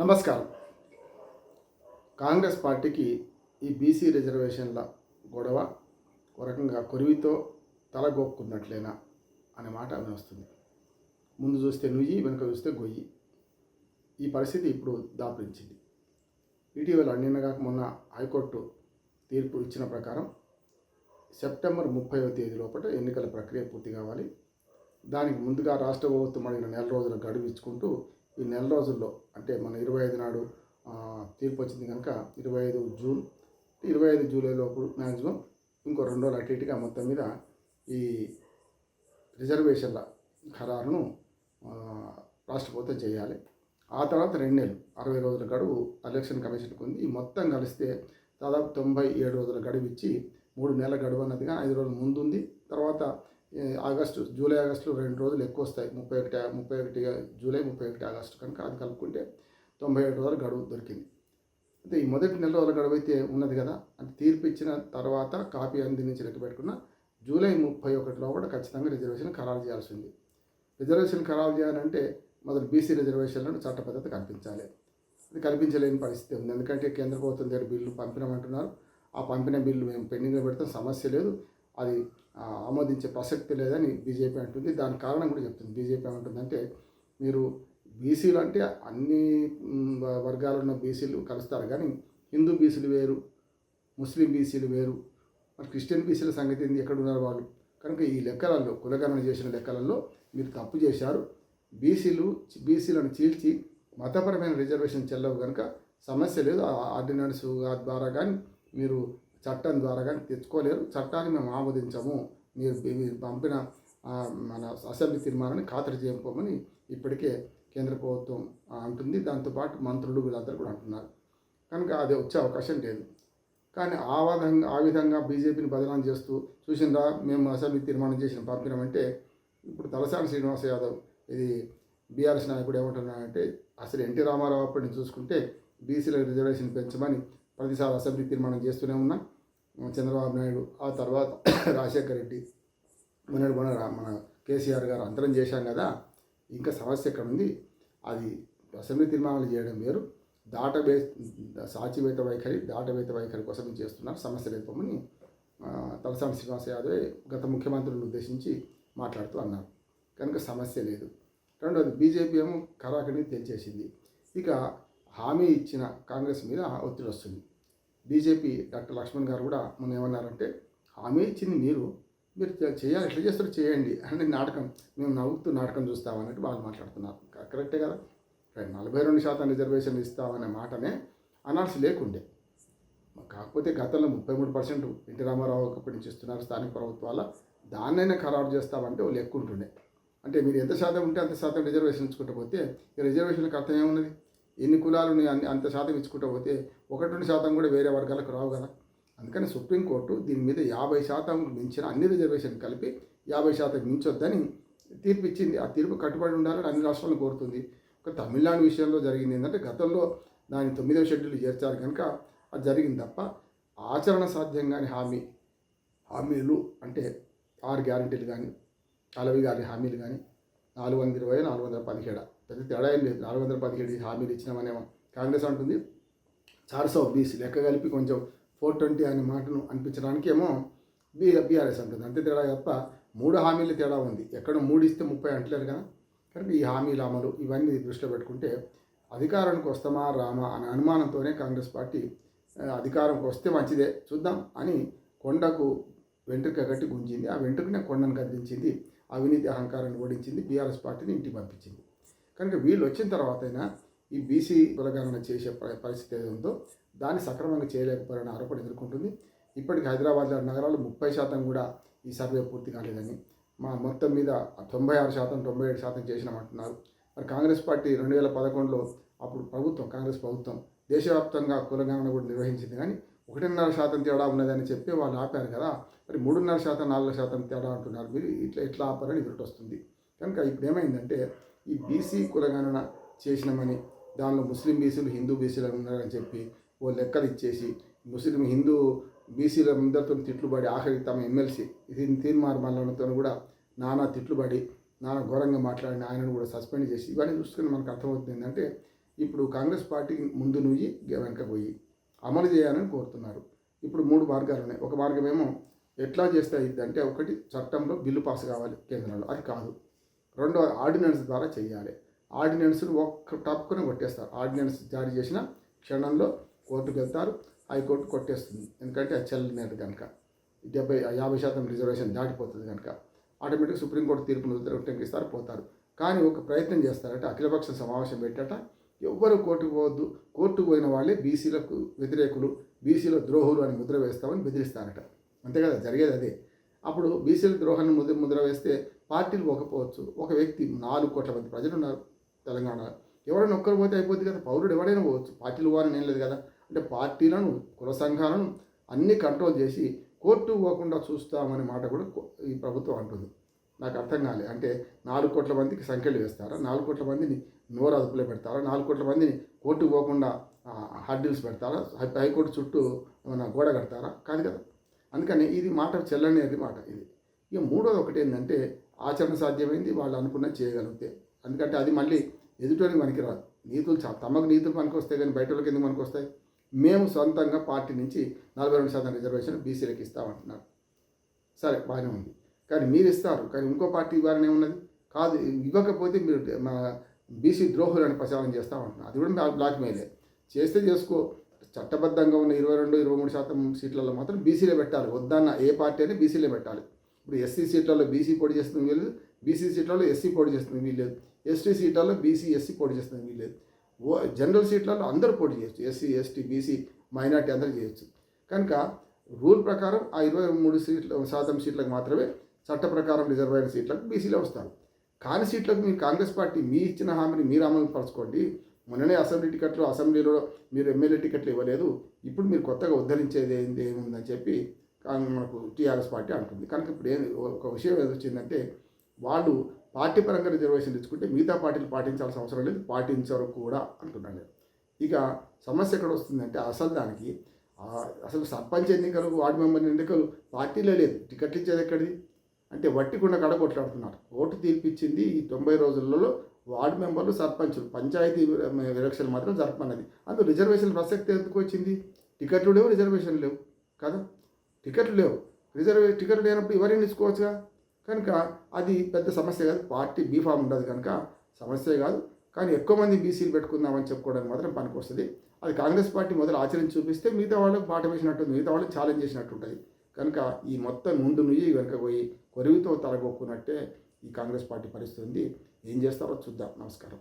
నమస్కారం. కాంగ్రెస్ పార్టీకి ఈ బీసీ రిజర్వేషన్ల గొడవ ఒక రకంగా కొరివితో తలగొక్కున్నట్లేనా అనే మాట వస్తుంది. ముందు చూస్తే నుయ్యి, వెనుక చూస్తే గొయ్యి. ఈ పరిస్థితి ఇప్పుడు దాపురించింది. ఇటీవల నిన్నగాక మొన్న హైకోర్టు తీర్పు ఇచ్చిన ప్రకారం సెప్టెంబర్ 30వ తేదీ లోపల ఎన్నికల ప్రక్రియ పూర్తి కావాలి. దానికి ముందుగా రాష్ట్ర ప్రభుత్వం అడిగిన నెల రోజుల గడువు ఇచ్చుకుంటూ ఈ నెల రోజుల్లో అంటే మన 25 నాడు తీర్పు వచ్చింది కనుక 25 జూన్ 25 జూలై లోపు మ్యాక్సిమం ఇంకో 2 రోజులు అటు ఇటుగా మొత్తం మీద ఈ రిజర్వేషన్ల ఖరారును రాష్ట్ర ప్రభుత్వం చేయాలి. ఆ తర్వాత 2 నెలలు 60 రోజుల గడువు ఎలక్షన్ కమిషన్కి ఉంది. ఈ మొత్తం కలిస్తే దాదాపు 97 రోజుల గడువు ఇచ్చి 3 నెలల గడువు అన్నదిగా 5 రోజుల ముందు ఉంది. తర్వాత జూలై ఆగస్టులో 2 రోజులు ఎక్కువ వస్తాయి. 31 జూలై 31 ఆగస్టు కనుక అది కలుపుకుంటే 97 రోజుల గడువు దొరికింది. అయితే ఈ మొదటి నెల రోజుల గడువు అయితే ఉన్నది కదా, అంటే తీర్పు ఇచ్చిన తర్వాత కాపీ నుంచి లెక్క పెట్టుకున్న జూలై 31లో కూడా ఖచ్చితంగా రిజర్వేషన్ ఖరారు చేయాల్సి ఉంది. రిజర్వేషన్ ఖరారు చేయాలంటే మొదలు బీసీ రిజర్వేషన్లను చట్టబద్ధత కల్పించాలి. అది కల్పించలేని పరిస్థితి ఉంది. ఎందుకంటే కేంద్ర ప్రభుత్వం దగ్గర బిల్లు పంపినామంటున్నారు. ఆ పంపిన బిల్లు మేము పెండింగ్లో పెడతాం, సమస్య లేదు, అది ఆమోదించే ప్రసక్తి లేదని బీజేపీ అంటుంది. దానికి కారణం కూడా చెప్తుంది. బీజేపీ ఏమంటుందంటే, మీరు బీసీలు అంటే అన్ని వర్గాలు ఉన్న బీసీలు కలుస్తారు, కానీ హిందూ బీసీలు వేరు, ముస్లిం బీసీలు వేరు, మరి క్రిస్టియన్ బీసీల సంగతి ఏంది, ఎక్కడ ఉన్నారు వాళ్ళు? కనుక ఈ లెక్కలలో కులగణన చేసిన లెక్కలలో మీరు తప్పు చేశారు. బీసీలను చీల్చి మతపరమైన రిజర్వేషన్ చెల్లవు కనుక సమస్య లేదు. ఆర్డినెన్స్ ద్వారా కానీ మీరు చట్టం ద్వారా కానీ తెచ్చుకోలేరు. చట్టాన్ని మేము ఆమోదించము, మీరు పంపిన మన అసెంబ్లీ తీర్మానాన్ని ఖాతరు చేయకపోమని ఇప్పటికే కేంద్ర ప్రభుత్వం అంటుంది. దాంతోపాటు మంత్రులు వీళ్ళందరూ కూడా అంటున్నారు. కనుక అది వచ్చే అవకాశం లేదు. కానీ ఆ విధంగా బీజేపీని బదనాం చేస్తూ చూసిందా మేము అసెంబ్లీ తీర్మానం చేసిన పంపినామంటే, ఇప్పుడు తలసాని శ్రీనివాస యాదవ్ ఇది బీఆర్ఎస్ నాయకుడు ఏమంటున్నాడంటే, అసలు ఎన్టీ రామారావు అప్పటిని చూసుకుంటే బీసీల రిజర్వేషన్ పెంచమని ప్రతిసారి అసెంబ్లీ తీర్మానం చేస్తూనే ఉన్నా. చంద్రబాబు నాయుడు, ఆ తర్వాత రాజశేఖర్ రెడ్డి, మన కేసీఆర్ గారు అంతరం చేశాం కదా, ఇంకా సమస్య ఎక్కడ ఉంది? అది అసెంబ్లీ తీర్మానాలు చేయడం వేరు, సాచివేత వైఖరి కోసం చేస్తున్నారు, సమస్య లేకపోమని తలసాని శ్రీనివాస యాదవ్ గత ముఖ్యమంత్రులను ఉద్దేశించి మాట్లాడుతూ అన్నారు. కనుక సమస్య లేదు. రెండోది, బీజేపీ ఏమో ఖరాఖండి తెలిచేసింది. ఇక హామీ ఇచ్చిన కాంగ్రెస్ మీద ఒత్తిడి వస్తుంది. బీజేపీ డాక్టర్ లక్ష్మణ్ గారు కూడా మొన్న ఏమన్నారంటే, హామీ ఇచ్చింది మీరు చేయాలి, ఎట్లా చేస్తారో చేయండి అంటే మేము నవ్వుతూ నాటకం చూస్తామన్నట్టు వాళ్ళు మాట్లాడుతున్నారు. కరెక్టే కదా, 42% రిజర్వేషన్ ఇస్తామనే మాటనే అనాల్సి లేకుండే. కాకపోతే గతంలో 33% ఎన్టీ రామారావు అప్పటి నుంచి ఇస్తున్నారు స్థానిక ప్రభుత్వాల, దాన్నైనా ఖరారు చేస్తామంటే వాళ్ళు ఎక్కువ ఉంటుండే. అంటే మీరు ఎంత శాతం ఉంటే అంత శాతం రిజర్వేషన్ ఇచ్చుకుంటూ పోతే ఈ రిజర్వేషన్కి అర్థం ఏమున్నది? ఎన్ని కులాలు అంత శాతం ఇచ్చుకుంటూ పోతే 1-2% కూడా వేరే వర్గాలకు రావు కదా. అందుకని సుప్రీంకోర్టు దీని మీద 50% మించిన అన్ని రిజర్వేషన్ కలిపి 50% మించొద్దని తీర్పు ఇచ్చింది. ఆ తీర్పు కట్టుబడి ఉండాలని అన్ని రాష్ట్రాలను కోరుతుంది. ఒక తమిళనాడు విషయంలో జరిగింది ఏంటంటే, గతంలో దాని 9వ షెడ్యూల్ చేర్చారు కనుక అది జరిగింది తప్ప ఆచరణ సాధ్యం కాని హామీలు అంటే 6 గ్యారెంటీలు కానీ, అలవి గారి హామీలు కానీ 420, 417 పెద్ద తేడా ఏం లేదు. 417 హామీలు ఇచ్చినామనేమో కాంగ్రెస్ అంటుంది. 420 లెక్క కలిపి కొంచెం 420 అనే మాటను అనిపించడానికి ఏమో బీఆర్ఎస్ అంటుంది. అంతే తేడా తప్ప 3 హామీలు తేడా ఉంది. ఎక్కడ 3 ఇస్తే 30 అంటలేరు కదా. కనుక ఈ హామీల అమలు ఇవన్నీ దృష్టిలో పెట్టుకుంటే అధికారానికి వస్తామా రామా అనే అనుమానంతోనే కాంగ్రెస్ పార్టీ అధికారంకి వస్తే మంచిదే చూద్దాం అని కొండకు వెంట్రుక కట్టి గుంజింది. ఆ వెంట్రుకనే కొండను కదిలించింది, అవినీతి అహంకారాన్ని ఓడించింది, బీఆర్ఎస్ పార్టీని ఇంటికి పంపించింది. కనుక వీళ్ళు వచ్చిన తర్వాతైనా ఈ బీసీ కులగణన చేసే పరిస్థితి ఏదో ఉందో దాన్ని సక్రమంగా చేయలేకపోయారని ఆరోపణ ఎదుర్కొంటుంది. ఇప్పటికి హైదరాబాద్ నగరాలు 30% కూడా ఈ సర్వే పూర్తి కాలేదని, మొత్తం మీద 96%, 97% చేసినామంటున్నారు. మరి కాంగ్రెస్ పార్టీ 2011లో అప్పుడు కాంగ్రెస్ ప్రభుత్వం దేశవ్యాప్తంగా కులగణన కూడా నిర్వహించింది, కానీ 1.5% తేడా ఉన్నదని చెప్పి వాళ్ళు ఆపారు కదా. మరి 3.5%, 4% తేడా అంటున్నారు. మీరు ఎట్లా ఆపారని ఎదురు వస్తుంది. కనుక ఇప్పుడు ఏమైందంటే, ఈ బీసీ కులగణన చేసినామని దానిలో ముస్లిం బీసీలు హిందూ బీసీలు ఉన్నారని చెప్పి ఓ లెక్కలు ఇచ్చేసి హిందూ బీసీల అందరితో తిట్లుబడి ఆఖరికి తమ ఎమ్మెల్సీ తీర్మార్ మల్లతో కూడా నానా తిట్లుబడి నానా ఘోరంగా మాట్లాడిన ఆయనను కూడా సస్పెండ్ చేసి ఇవన్నీ చూసుకుని మనకు అర్థమవుతుంది ఏంటంటే, ఇప్పుడు కాంగ్రెస్ పార్టీ ముందు నుయ్యి వెనక పోయి అమలు చేయాలని కోరుతున్నారు. ఇప్పుడు 3 మార్గాలు ఉన్నాయి. ఒక మార్గమేమో ఎట్లా చేస్తే అంటే ఒకటి చట్టంలో బిల్లు పాస్ కావాలి కేంద్రంలో, అది కాదు. రెండో ఆర్డినెన్స్ ద్వారా చేయాలి. ఆర్డినెన్స్ను ఒక్క టప్పుకొని కొట్టేస్తారు. ఆర్డినెన్స్ జారీ చేసిన క్షణంలో కోర్టుకు వెళ్తారు, హైకోర్టు కొట్టేస్తుంది. ఎందుకంటే అది చెల్లనేది కనుక 50% రిజర్వేషన్ దాటిపోతుంది కనుక ఆటోమేటిక్ సుప్రీంకోర్టు తీర్పును ఉత్తర్వులు పోతారు. కానీ ఒక ప్రయత్నం చేస్తారంటే అఖిలపక్ష సమావేశం పెట్టాట ఎవ్వరు కోర్టుకు పోవద్దు, కోర్టుకు పోయిన వాళ్ళే బీసీలకు వ్యతిరేకులు, బీసీల ద్రోహులు అని ముద్ర వేస్తామని బెదిరిస్తారట. అంతే కదా జరిగేది అదే. అప్పుడు బీసీల ద్రోహాన్ని ముద్ర వేస్తే పార్టీలు పోకపోవచ్చు. ఒక వ్యక్తి 4 కోట్ల మంది ప్రజలు ఉన్నారు తెలంగాణలో, ఎవరైనా ఒక్కరు పోతే అయిపోద్ది కదా, పౌరుడు ఎవరైనా పోవచ్చు, పార్టీలు పోవాలని ఏం లేదు కదా. అంటే పార్టీలను కుల సంఘాలను అన్నీ కంట్రోల్ చేసి కోర్టు పోకుండా చూస్తామనే మాట కూడా ఈ ప్రభుత్వం అంటుంది. నాకు అర్థం కాలే. అంటే 4 కోట్ల మందికి సంఖ్యలు వేస్తారా, 4 కోట్ల మందిని నోరు అదుపులో పెడతారా, 4 కోట్ల మందిని కోర్టుకు పోకుండా హర్డిల్స్ పెడతారా, హైకోర్టు చుట్టూ ఏమైనా గోడ కడతారా? కాదు కదా. అందుకని ఇది మాట చెల్లనేది మాట ఇది. ఇక మూడోది ఒకటి ఏంటంటే ఆచరణ సాధ్యమైంది, వాళ్ళు అనుకున్న చేయగలిగితే. ఎందుకంటే అది మళ్ళీ ఎదుటోనికి పనికిరాదు. నీతులు తమకు నీతులు పనికి వస్తాయి కానీ బయట వాళ్ళకి ఎందుకు పనికి వస్తాయి? మేము సొంతంగా పార్టీ నుంచి 42% రిజర్వేషన్ బీసీలకు ఇస్తామంటున్నారు. సరే బాగానే ఉంది, కానీ మీరు ఇస్తారు, కానీ ఇంకో పార్టీ ఇవ్వాలనే ఉన్నది కాదు. ఇవ్వకపోతే మీరు మా బీసీ ద్రోహులను ప్రచారం చేస్తామంటున్నారు. అది కూడా బ్లాక్మెయిలే. చేస్తే చేసుకో. చట్టబద్ధంగా ఉన్న 22-23% సీట్లలో మాత్రం బీసీలే పెట్టాలి. వద్దన్న ఏ పార్టీ అయినా బీసీలే పెట్టాలి. ఇప్పుడు ఎస్సీ సీట్లలో బీసీ పోటీ చేస్తుంది వీళ్ళు, బీసీ సీట్లలో ఎస్సీ పోటీ చేస్తుంది వీళ్ళు, ఎస్టీ సీట్లలో బీసీ ఎస్సీ పోటీ చేస్తుంది వీళ్ళు, జనరల్ సీట్లలో అందరూ పోటీ చేయొచ్చు, ఎస్సీ ఎస్టీ బీసీ మైనార్టీ అందరూ చేయొచ్చు. కనుక రూల్ ప్రకారం ఆ 23% సీట్లకు మాత్రమే చట్ట ప్రకారం రిజర్వ్ అయిన సీట్లకు బీసీలో వస్తారు. కాని సీట్లకు మీరు కాంగ్రెస్ పార్టీ మీ ఇచ్చిన హామీని మీరు అమలు పరచుకోండి. మొన్ననే అసెంబ్లీ టికెట్లు, అసెంబ్లీలో మీరు ఎమ్మెల్యే టికెట్లు ఇవ్వలేదు, ఇప్పుడు మీరు కొత్తగా ఉద్ధరించేది ఏముందని చెప్పి మనకు టీఆర్ఎస్ పార్టీ అంటుంది. కనుక ఇప్పుడు ఒక విషయం ఏదొచ్చిందంటే వాళ్ళు పార్టీ పరంగా రిజర్వేషన్ ఇచ్చుకుంటే మిగతా పార్టీలు పాటించాల్సిన అవసరం లేదు, పాటించరు కూడా అంటున్నాను. ఇక సమస్య ఎక్కడ వస్తుందంటే అసలు సర్పంచ్ ఎన్నికలు, వార్డు మెంబర్ ఎన్నికలు పార్టీలే లేదు, టికెట్లు ఇచ్చేది ఎక్కడిది అంటే వట్టికుండా కడ కొట్లాడుతున్నారు. ఓటు తీర్పిచ్చింది ఈ 90 రోజులలో వార్డు మెంబర్లు, సర్పంచులు, పంచాయతీ ఎలక్షన్ మాత్రం జరపన్నది. అందులో రిజర్వేషన్ ప్రసక్తి ఎందుకు వచ్చింది? టికెట్లు లేవు, రిజర్వేషన్ లేవు కదా. టికెట్లు లేవు, టికెట్లు లేనప్పుడు ఎవరైనా ఇచ్చుకోవచ్చుగా. కనుక అది పెద్ద సమస్య కాదు. పార్టీ బీఫామ్ ఉండదు కనుక సమస్య కాదు. కానీ ఎక్కువ మంది బీసీలు పెట్టుకుందామని చెప్పుకోవడానికి మాత్రం పనికి వస్తుంది. అది కాంగ్రెస్ పార్టీ మొదలు ఆచరించి చూపిస్తే మిగతా వాళ్ళకి పాట వేసినట్టు, మిగతా వాళ్ళకి ఛాలెంజ్ చేసినట్టు ఉంటుంది. కనుక ఈ మొత్తం ముందు నుయ్యి వెనక పోయి కొరివితో తలగొక్కున్నట్టే ఈ కాంగ్రెస్ పార్టీ పరిస్థితి ఉంది. ఏం చేస్తారో చూద్దాం. నమస్కారం.